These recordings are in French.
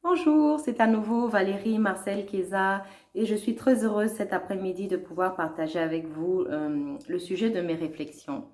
Bonjour, c'est à nouveau Valérie Marcel Keza et je suis très heureuse cet après-midi de pouvoir partager avec vous le sujet de mes réflexions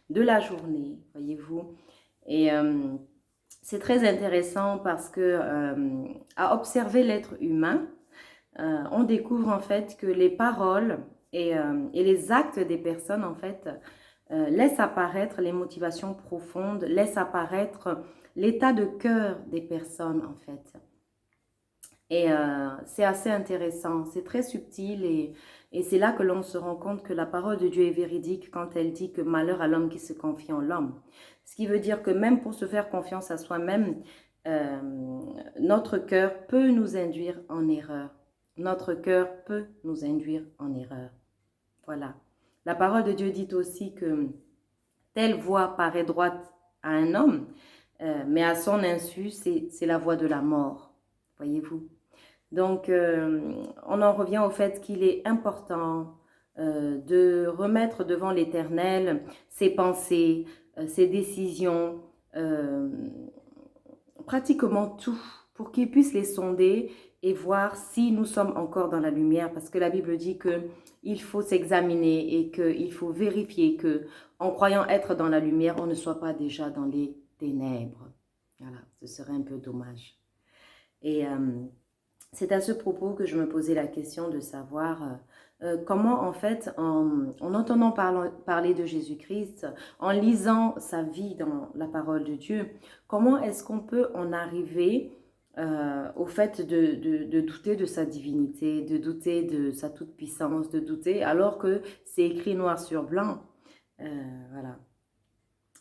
de la journée, voyez-vous. Et c'est très intéressant parce que à observer l'être humain, on découvre en fait que les paroles et les actes des personnes en fait laissent apparaître les motivations profondes, laissent apparaître l'état de cœur des personnes en fait. Et c'est assez intéressant, c'est très subtil et c'est là que l'on se rend compte que la parole de Dieu est véridique quand elle dit que malheur à l'homme qui se confie en l'homme. Ce qui veut dire que même pour se faire confiance à soi-même, euh, notre cœur peut nous induire en erreur. Notre cœur peut nous induire en erreur. Voilà. La parole de Dieu dit aussi que telle voie paraît droite à un homme, mais à son insu, c'est la voie de la mort. Voyez-vous? Donc, on en revient au fait qu'il est important de remettre devant l'Éternel ses pensées, ses décisions, euh, pratiquement tout, pour qu'il puisse les sonder et voir si nous sommes encore dans la lumière, parce que la Bible dit que il faut s'examiner et qu'il faut vérifier que, en croyant être dans la lumière, on ne soit pas déjà dans les ténèbres. Voilà, ce serait un peu dommage. Et c'est à ce propos que je me posais la question de savoir comment, en fait, en entendant parler de Jésus-Christ, en lisant sa vie dans la parole de Dieu, comment est-ce qu'on peut en arriver au fait de douter de sa divinité, de douter de sa toute-puissance, de douter alors que c'est écrit noir sur blanc. Voilà.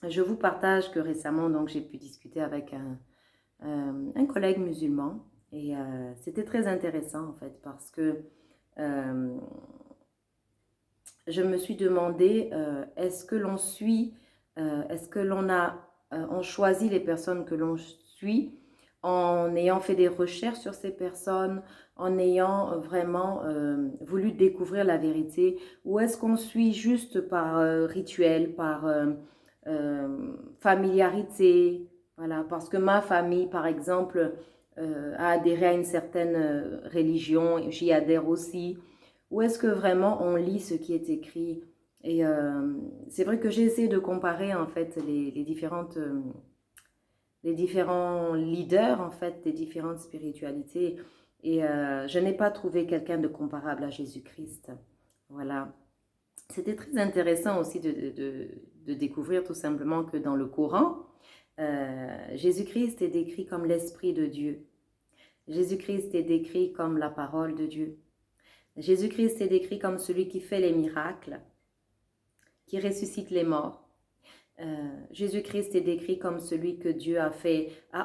Je vous partage que récemment, donc, j'ai pu discuter avec un collègue musulman. Et c'était très intéressant en fait parce que euh, je me suis demandé est-ce que l'on suit, est-ce que on choisit les personnes que l'on suit en ayant fait des recherches sur ces personnes, en ayant vraiment voulu découvrir la vérité, ou est-ce qu'on suit juste par rituel, par familiarité, voilà, parce que ma famille, par exemple, a adhéré à une certaine religion, et j'y adhère aussi, ou est-ce que vraiment on lit ce qui est écrit? Et c'est vrai que j'ai essayé de comparer en fait les différents leaders en fait des différentes spiritualités et je n'ai pas trouvé quelqu'un de comparable à Jésus-Christ. Voilà. C'était très intéressant aussi de découvrir tout simplement que dans le Coran, Jésus-Christ est décrit comme l'Esprit de Dieu. Jésus-Christ est décrit comme la parole de Dieu. Jésus-Christ est décrit comme celui qui fait les miracles, qui ressuscite les morts. Jésus-Christ est décrit comme celui que Dieu a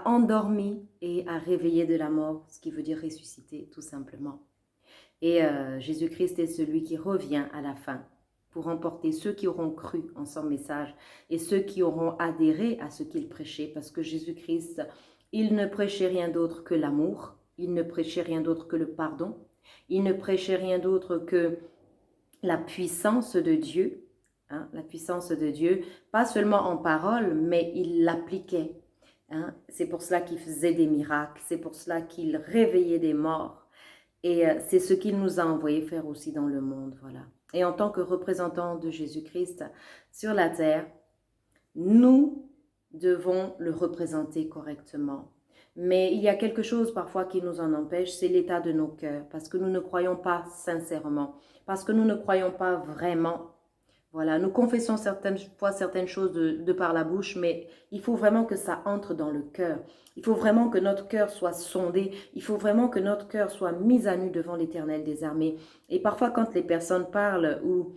endormi et a réveillé de la mort, ce qui veut dire ressusciter tout simplement. Et Jésus-Christ est celui qui revient à la fin pour emporter ceux qui auront cru en son message et ceux qui auront adhéré à ce qu'il prêchait, parce que Jésus-Christ, il ne prêchait rien d'autre que l'amour, il ne prêchait rien d'autre que le pardon, il ne prêchait rien d'autre que la puissance de Dieu, hein, la puissance de Dieu, pas seulement en parole, mais il l'appliquait. Hein. C'est pour cela qu'il faisait des miracles, c'est pour cela qu'il réveillait des morts. Et c'est ce qu'il nous a envoyé faire aussi dans le monde, voilà. Et en tant que représentants de Jésus-Christ sur la terre, nous devons le représenter correctement. Mais il y a quelque chose parfois qui nous en empêche, c'est l'état de nos cœurs, parce que nous ne croyons pas sincèrement, parce que nous ne croyons pas vraiment. Voilà, nous confessons certaines fois certaines choses de par la bouche, mais il faut vraiment que ça entre dans le cœur. Il faut vraiment que notre cœur soit sondé. Il faut vraiment que notre cœur soit mis à nu devant l'Éternel des armées. Et parfois, quand les personnes parlent ou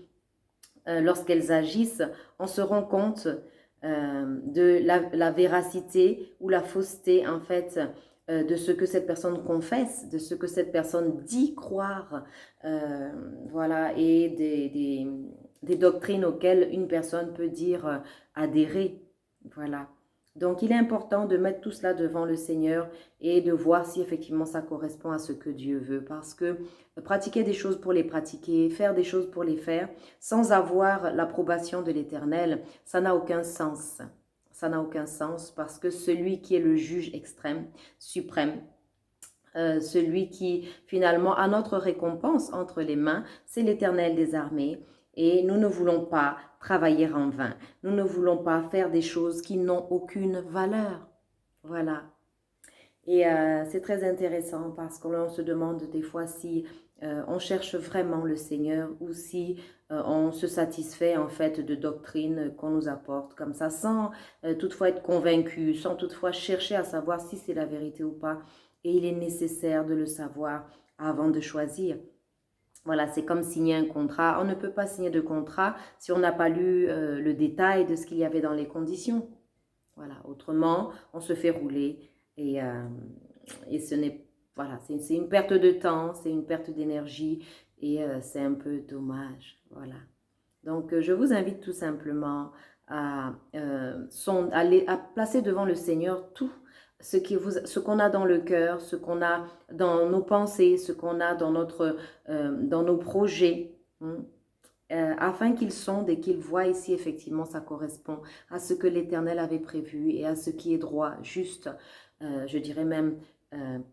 lorsqu'elles agissent, on se rend compte de la véracité ou la fausseté, en fait, de ce que cette personne confesse, de ce que cette personne dit croire, voilà, et des doctrines auxquelles une personne peut dire adhérer, voilà. Donc, il est important de mettre tout cela devant le Seigneur et de voir si effectivement ça correspond à ce que Dieu veut. Parce que pratiquer des choses pour les pratiquer, faire des choses pour les faire, sans avoir l'approbation de l'Éternel, ça n'a aucun sens. Ça n'a aucun sens parce que celui qui est le juge extrême, suprême, celui qui finalement a notre récompense entre les mains, c'est l'Éternel des armées. Et nous ne voulons pas travailler en vain. Nous ne voulons pas faire des choses qui n'ont aucune valeur. Voilà. Et c'est très intéressant parce qu'on se demande des fois si on cherche vraiment le Seigneur ou si on se satisfait en fait de doctrines qu'on nous apporte comme ça sans toutefois être convaincu, sans toutefois chercher à savoir si c'est la vérité ou pas. Et il est nécessaire de le savoir avant de choisir. Voilà, c'est comme signer un contrat. On ne peut pas signer de contrat si on n'a pas lu le détail de ce qu'il y avait dans les conditions. Voilà, autrement, on se fait rouler et ce n'est, voilà, c'est une perte de temps, c'est une perte d'énergie et c'est un peu dommage. Voilà. Donc, je vous invite tout simplement à placer devant le Seigneur tout ce qu'on a dans le cœur, ce qu'on a dans nos pensées, ce qu'on a dans nos projets, hein, afin qu'ils sondent et qu'ils voient si effectivement ça correspond à ce que l'Éternel avait prévu et à ce qui est droit, juste, je dirais même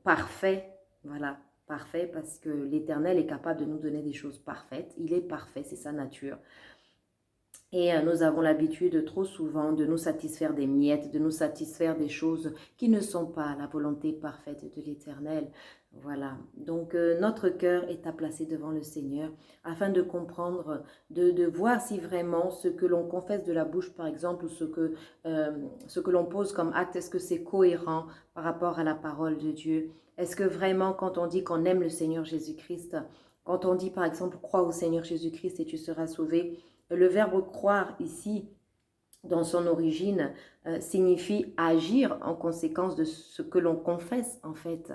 parfait. Voilà, parfait parce que l'Éternel est capable de nous donner des choses parfaites. Il est parfait, c'est sa nature. Et nous avons l'habitude trop souvent de nous satisfaire des miettes, de nous satisfaire des choses qui ne sont pas la volonté parfaite de l'Éternel. Voilà, donc notre cœur est à placer devant le Seigneur afin de comprendre, de voir si vraiment ce que l'on confesse de la bouche, par exemple, ou ce que l'on pose comme acte, est-ce que c'est cohérent par rapport à la parole de Dieu? Est-ce que vraiment quand on dit qu'on aime le Seigneur Jésus-Christ, quand on dit par exemple, crois au Seigneur Jésus-Christ et tu seras sauvé, le verbe croire ici, dans son origine, signifie agir en conséquence de ce que l'on confesse en fait.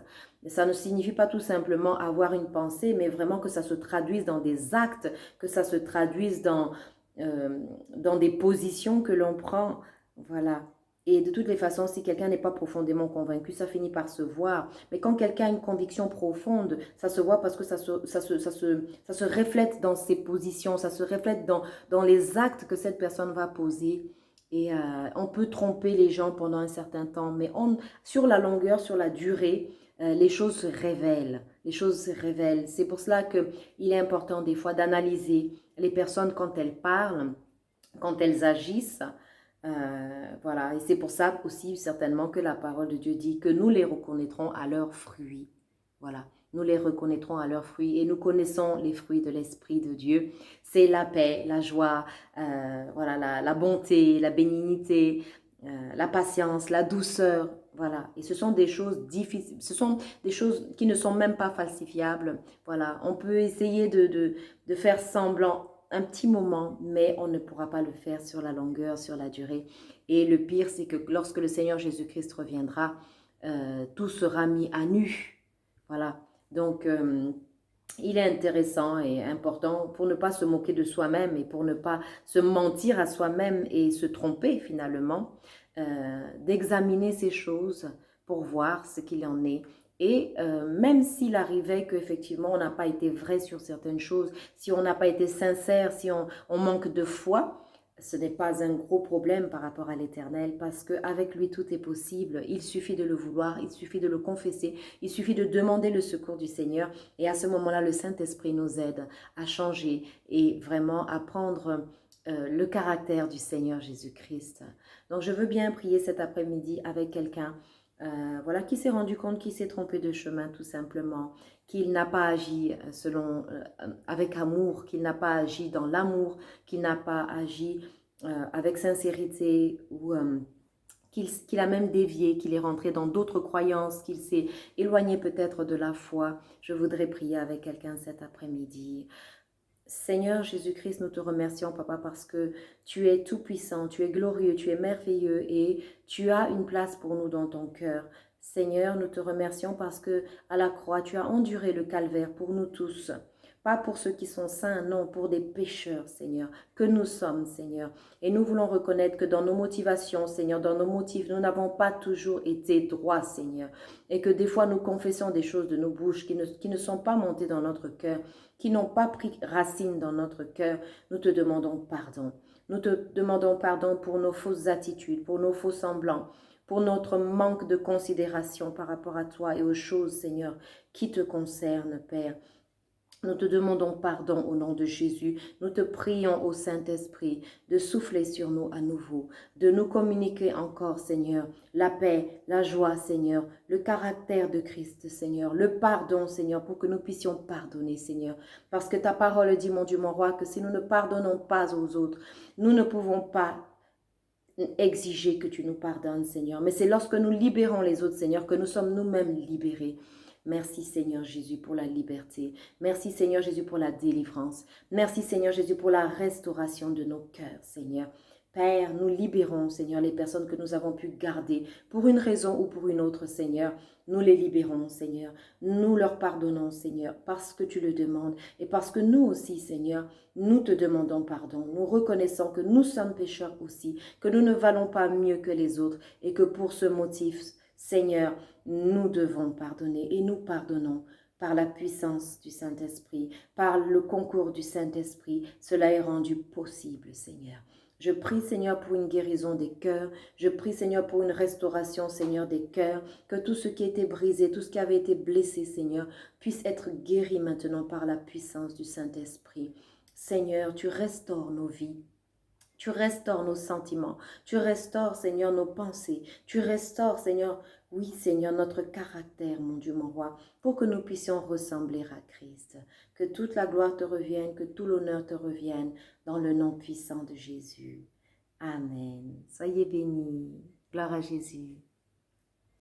Ça ne signifie pas tout simplement avoir une pensée, mais vraiment que ça se traduise dans des actes, que ça se traduise dans des positions que l'on prend. Voilà. Et de toutes les façons, si quelqu'un n'est pas profondément convaincu, ça finit par se voir. Mais quand quelqu'un a une conviction profonde, ça se voit parce que ça se reflète dans ses positions, ça se reflète dans les actes que cette personne va poser. Et on peut tromper les gens pendant un certain temps, mais sur la longueur, sur la durée, les choses se révèlent. Les choses se révèlent. C'est pour cela qu'il est important des fois d'analyser les personnes quand elles parlent, quand elles agissent. Voilà, et c'est pour ça aussi certainement que la parole de Dieu dit que nous les reconnaîtrons à leurs fruits. Voilà, nous les reconnaîtrons à leurs fruits et nous connaissons les fruits de l'Esprit de Dieu. C'est la paix, la joie, voilà, la bonté, la bénignité, la patience, la douceur. Voilà, et ce sont des choses difficiles, ce sont des choses qui ne sont même pas falsifiables. Voilà, on peut essayer de faire semblant un petit moment, mais on ne pourra pas le faire sur la longueur, sur la durée. Et le pire, c'est que lorsque le Seigneur Jésus-Christ reviendra, tout sera mis à nu. Voilà. Donc, il est intéressant et important pour ne pas se moquer de soi-même et pour ne pas se mentir à soi-même et se tromper finalement, d'examiner ces choses pour voir ce qu'il en est. Et même s'il arrivait qu'effectivement on n'a pas été vrai sur certaines choses, si on n'a pas été sincère, si on manque de foi, ce n'est pas un gros problème par rapport à l'Éternel parce qu'avec lui tout est possible. Il suffit de le vouloir, il suffit de le confesser, il suffit de demander le secours du Seigneur et à ce moment-là le Saint-Esprit nous aide à changer et vraiment à prendre le caractère du Seigneur Jésus-Christ. Donc je veux bien prier cet après-midi avec quelqu'un voilà, qui s'est rendu compte qu'il s'est trompé de chemin tout simplement, qu'il n'a pas agi avec amour, qu'il n'a pas agi dans l'amour, qu'il n'a pas agi avec sincérité ou qu'il a même dévié, qu'il est rentré dans d'autres croyances, qu'il s'est éloigné peut-être de la foi. Je voudrais prier avec quelqu'un cet après-midi. Seigneur Jésus-Christ, nous te remercions, Papa, parce que tu es tout-puissant, tu es glorieux, tu es merveilleux et tu as une place pour nous dans ton cœur. Seigneur, nous te remercions parce que à la croix, tu as enduré le calvaire pour nous tous. Pas pour ceux qui sont saints, non, pour des pécheurs, Seigneur, que nous sommes, Seigneur. Et nous voulons reconnaître que dans nos motivations, Seigneur, dans nos motifs, nous n'avons pas toujours été droits, Seigneur. Et que des fois, nous confessons des choses de nos bouches qui ne sont pas montées dans notre cœur, qui n'ont pas pris racine dans notre cœur. Nous te demandons pardon. Nous te demandons pardon pour nos fausses attitudes, pour nos faux semblants, pour notre manque de considération par rapport à toi et aux choses, Seigneur, qui te concernent, Père. Nous te demandons pardon au nom de Jésus. Nous te prions au Saint-Esprit de souffler sur nous à nouveau, de nous communiquer encore, Seigneur, la paix, la joie, Seigneur, le caractère de Christ, Seigneur, le pardon, Seigneur, pour que nous puissions pardonner, Seigneur. Parce que ta parole dit, mon Dieu, mon roi, que si nous ne pardonnons pas aux autres, nous ne pouvons pas exiger que tu nous pardonnes, Seigneur. Mais c'est lorsque nous libérons les autres, Seigneur, que nous sommes nous-mêmes libérés. Merci Seigneur Jésus pour la liberté. Merci Seigneur Jésus pour la délivrance. Merci Seigneur Jésus pour la restauration de nos cœurs, Seigneur. Père, nous libérons, Seigneur, les personnes que nous avons pu garder pour une raison ou pour une autre, Seigneur. Nous les libérons, Seigneur. Nous leur pardonnons, Seigneur, parce que tu le demandes et parce que nous aussi, Seigneur, nous te demandons pardon. Nous reconnaissons que nous sommes pécheurs aussi, que nous ne valons pas mieux que les autres et que pour ce motif, Seigneur, nous devons pardonner et nous pardonnons par la puissance du Saint-Esprit, par le concours du Saint-Esprit. Cela est rendu possible, Seigneur. Je prie, Seigneur, pour une guérison des cœurs. Je prie, Seigneur, pour une restauration, Seigneur, des cœurs. Que tout ce qui était brisé, tout ce qui avait été blessé, Seigneur, puisse être guéri maintenant par la puissance du Saint-Esprit. Seigneur, tu restaures nos vies. Tu restaures nos sentiments. Tu restaures, Seigneur, nos pensées. Tu restaures, Seigneur, oui, Seigneur, notre caractère, mon Dieu, mon roi, pour que nous puissions ressembler à Christ. Que toute la gloire te revienne, que tout l'honneur te revienne, dans le nom puissant de Jésus. Amen. Soyez bénis. Gloire à Jésus.